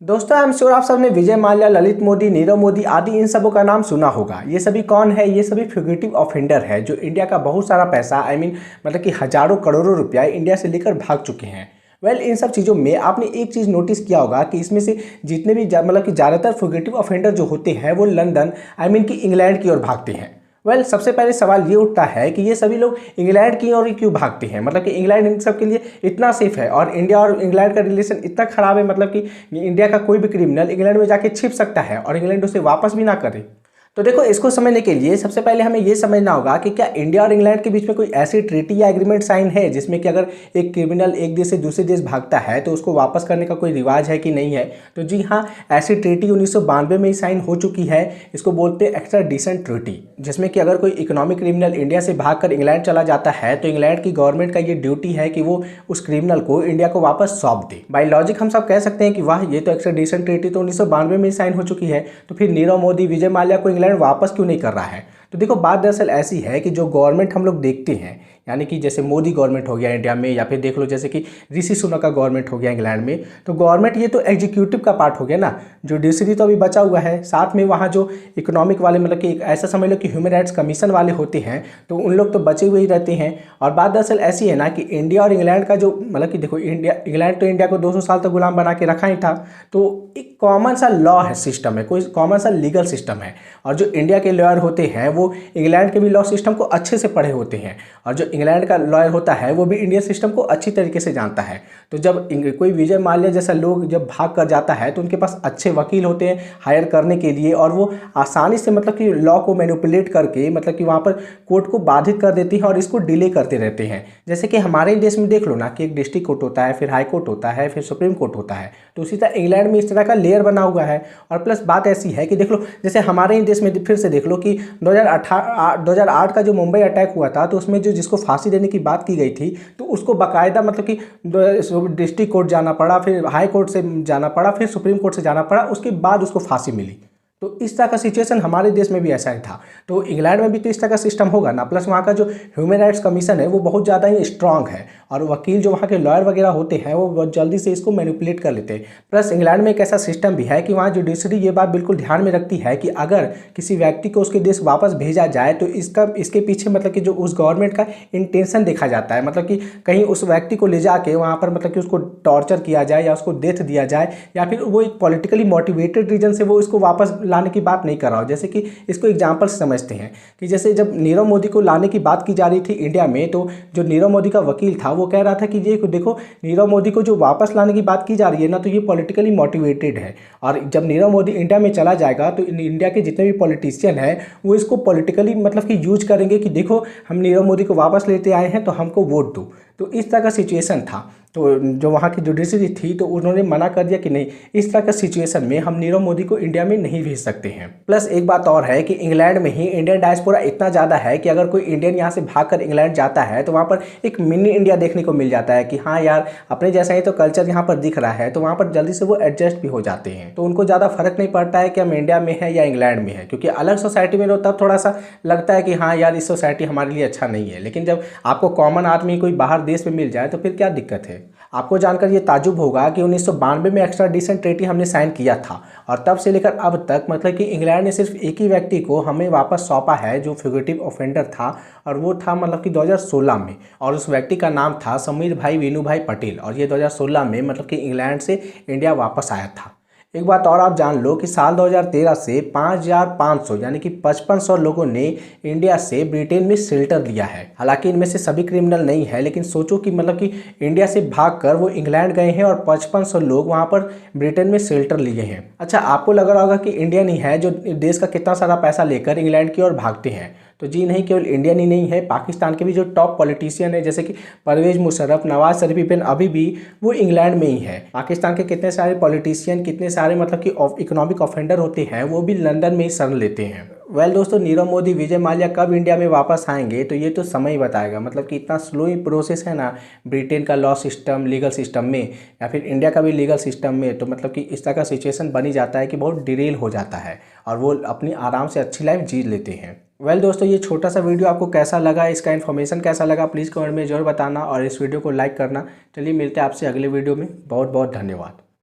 दोस्तों, I am sure आप सबने विजय माल्या, ललित मोदी, नीरव मोदी आदि इन सबों का नाम सुना होगा। ये सभी कौन है? ये सभी फ्यूगिटिव ऑफेंडर है जो इंडिया का बहुत सारा पैसा मतलब कि हजारों करोड़ों रुपया इंडिया से लेकर भाग चुके हैं। इन सब चीज़ों में आपने एक चीज़ नोटिस किया होगा कि इसमें से जितने भी मतलब कि ज़्यादातर फ्यूगिटिव ऑफेंडर जो होते हैं वो लंदन कि इंग्लैंड की ओर भागते हैं। सबसे पहले सवाल ये उठता है कि ये सभी लोग इंग्लैंड की ओर क्यों भागते हैं। मतलब कि इंग्लैंड इन सब के लिए इतना सेफ है और इंडिया और इंग्लैंड का रिलेशन इतना खराब है, मतलब कि इंडिया का कोई भी क्रिमिनल इंग्लैंड में जाके छिप सकता है और इंग्लैंड उसे वापस भी ना करे। तो देखो, इसको समझने के लिए सबसे पहले हमें ये समझना होगा कि क्या इंडिया और इंग्लैंड के बीच में कोई ऐसी ट्रीटी या एग्रीमेंट साइन है जिसमें कि अगर एक क्रिमिनल एक देश से दूसरे देश भागता है तो उसको वापस करने का कोई रिवाज है कि नहीं है। तो जी हाँ, ऐसी ट्रीटी 1992 में ही साइन हो चुकी है। इसको बोलते हैं एक्स्ट्राडिशन ट्रीटी, जिसमें कि अगर कोई इकोनॉमिक क्रिमिनल इंडिया से भागकर इंग्लैंड चला जाता है तो इंग्लैंड की गवर्नमेंट का ये ड्यूटी है कि वो उस क्रिमिनल को इंडिया को वापस सौंप दे। बाय लॉजिक हम सब कह सकते हैं कि वाह, ये तो एक्स्ट्राडिशन ट्रीटी तो 1992 में ही साइन हो चुकी है, तो फिर नीरव मोदी, विजय माल्या को इंग्लैंड वापस क्यों नहीं कर रहा है। तो देखो, बात दरअसल ऐसी है कि जो गवर्नमेंट हम लोग देखते हैं, यानी कि जैसे मोदी गवर्नमेंट हो गया इंडिया में, या फिर देख लो जैसे कि ऋषि सुनक का गवर्नमेंट हो गया इंग्लैंड में, तो गवर्नमेंट ये तो एग्जीक्यूटिव का पार्ट हो गया ना। जुडिशरी तो अभी बचा हुआ है, साथ में वहाँ जो इकोनॉमिक वाले, मतलब कि ऐसा समझ लो कि ह्यूमन राइट्स कमीशन वाले होते हैं, तो उन लोग तो बचे हुए ही रहते हैं। और बात दरअसल ऐसी है ना कि इंडिया और इंग्लैंड का जो, मतलब कि देखो, इंग्लैंड तो इंडिया को 200 साल तक गुलाम बना के रखा ही था, तो एक कॉमन सा लॉ है, सिस्टम है, कोई कॉमन सा लीगल सिस्टम है। और जो इंडिया के लॉयर होते हैं वो इंग्लैंड के भी लॉ सिस्टम को अच्छे से पढ़े होते हैं, और जो इंग्लैंड का लॉयर होता है वो भी इंडियन सिस्टम को अच्छी तरीके से जानता है। तो जब कोई विजय माल्या जैसा लोग जब भाग कर जाता है तो उनके पास अच्छे वकील होते हैं हायर करने के लिए, और वो आसानी से मतलब कि लॉ को मैनिपुलेट करके, मतलब कि वहाँ पर कोर्ट को बाधित कर देती है और इसको डिले करते रहते हैं। जैसे कि हमारे देश में देख लो ना कि एक डिस्ट्रिक्ट कोर्ट होता है, फिर हाई कोर्ट होता है, फिर सुप्रीम कोर्ट होता है। तो उसी तरह इंग्लैंड में इस तरह का लेयर बना हुआ है। और प्लस बात ऐसी है कि देख लो, जैसे हमारे ही देश में फिर से देख लो कि 2008 का जो मुंबई अटैक हुआ था, तो उसमें जो जिसको फांसी देने की बात की गई थी, तो उसको बाकायदा मतलब कि डिस्ट्रिक्ट कोर्ट जाना पड़ा, फिर हाई कोर्ट से जाना पड़ा, फिर सुप्रीम कोर्ट से जाना पड़ा, उसके बाद उसको फांसी मिली। तो इस तरह का सिचुएशन हमारे देश में भी ऐसा ही था। तो इंग्लैंड में भी तो इस तरह का सिस्टम होगा ना। प्लस वहाँ का जो ह्यूमन राइट्स कमीशन है वो बहुत ज़्यादा ही स्ट्रांग है, और वकील जो वहाँ के लॉयर वगैरह होते हैं वो बहुत जल्दी से इसको मैनिपुलेट कर लेते हैं। प्लस इंग्लैंड में एक ऐसा सिस्टम भी है कि वहाँ जुडिशरी ये बात बिल्कुल ध्यान में रखती है कि अगर किसी व्यक्ति को उसके देश वापस भेजा जाए तो इसके पीछे मतलब कि जो उस गवर्नमेंट का इंटेंशन देखा जाता है, मतलब कि कहीं उस व्यक्ति को ले जाके वहाँ पर मतलब कि उसको टॉर्चर किया जाए या उसको डेथ दिया जाए, या फिर वो एक पॉलिटिकली मोटिवेटेड रीजन से वो इसको वापस लाने की बात नहीं कर रहा हो। जैसे कि इसको एग्जांपल से समझते हैं कि जैसे जब नीरव मोदी को लाने की बात की जा रही थी इंडिया में, तो जो नीरव मोदी का वकील था वो कह रहा था कि ये देखो, नीरव मोदी को जो वापस लाने की बात की जा रही है ना, तो ये पॉलिटिकली मोटिवेटेड है, और जब नीरव मोदी इंडिया में चला जाएगा तो इंडिया के जितने भी पॉलिटिशियन हैं वो इसको पॉलिटिकली मतलब कि यूज करेंगे कि देखो, हम नीरव मोदी को वापस लेते आए हैं तो हमको वोट दो। तो इस तरह का सिचुएशन था। तो जो वहाँ की जुडिशरी थी तो उन्होंने मना कर दिया कि नहीं, इस तरह का सिचुएशन में हम नीरव मोदी को इंडिया में नहीं भेज सकते हैं। प्लस एक बात और है कि इंग्लैंड में ही इंडियन डायस्पोरा इतना ज़्यादा है कि अगर कोई इंडियन यहाँ से भागकर इंग्लैंड जाता है तो वहाँ पर एक मिनी इंडिया देखने को मिल जाता है कि हाँ यार, अपने जैसा ही तो कल्चर यहाँ पर दिख रहा है, तो वहाँ पर जल्दी से वो एडजस्ट भी हो जाते हैं। तो उनको ज़्यादा फर्क नहीं पड़ता है कि हम इंडिया में है या इंग्लैंड में है, क्योंकि अलग सोसाइटी में तब थोड़ा सा लगता है कि हाँ यार, इस सोसाइटी हमारे लिए अच्छा नहीं है। लेकिन जब आपको कॉमन आदमी कोई बाहर देश में मिल जाए तो फिर क्या दिक्कत है। आपको जानकर ये ताजुब होगा कि 1992 में एक्स्ट्राडिशन ट्रीटी हमने साइन किया था, और तब से लेकर अब तक मतलब कि इंग्लैंड ने सिर्फ एक ही व्यक्ति को हमें वापस सौंपा है जो फ्यूगिटिव ऑफेंडर था, और वो था मतलब कि 2016 में, और उस व्यक्ति का नाम था समीर भाई वीनू भाई पटेल, और ये 2016 में मतलब कि इंग्लैंड से इंडिया वापस आया था। एक बात और आप जान लो कि साल 2013 से 5,500 यानी कि 5500 लोगों ने इंडिया से ब्रिटेन में शेल्टर लिया है। हालांकि इनमें से सभी क्रिमिनल नहीं है, लेकिन सोचो कि मतलब कि इंडिया से भागकर वो इंग्लैंड गए हैं और 5500 लोग वहाँ पर ब्रिटेन में शेल्टर लिए हैं। अच्छा, आपको लग रहा होगा कि इंडियन ही है जो देश का कितना सारा पैसा लेकर इंग्लैंड की ओर भागते हैं। तो जी नहीं, केवल इंडियन ही नहीं है, पाकिस्तान के भी जो टॉप पॉलिटिशियन है जैसे कि परवेज मुशर्रफ, नवाज शरीफ पेन, अभी भी वो इंग्लैंड में ही है। पाकिस्तान के कितने सारे पॉलिटिशियन, कितने सारे मतलब कि इकोनॉमिक ऑफेंडर होते हैं, वो भी लंदन में ही शरण लेते हैं। दोस्तों, नीरव मोदी, विजय माल्या कब इंडिया में वापस आएंगे तो ये तो समय ही बताएगा। मतलब कि इतना स्लो ही प्रोसेस है ना ब्रिटेन का लॉ सिस्टम, लीगल सिस्टम में, या फिर इंडिया का भी लीगल सिस्टम में। तो मतलब कि इस तरह का सिचुएशन बन ही जाता है कि बहुत डिरेल हो जाता है और वो अपनी आराम से अच्छी लाइफ जी लेते हैं। दोस्तों, ये छोटा सा वीडियो आपको कैसा लगा, इसका इन्फॉर्मेशन कैसा लगा, प्लीज़ कमेंट में जरूर बताना और इस वीडियो को लाइक करना। चलिए मिलते हैं आपसे अगले वीडियो में। बहुत बहुत धन्यवाद।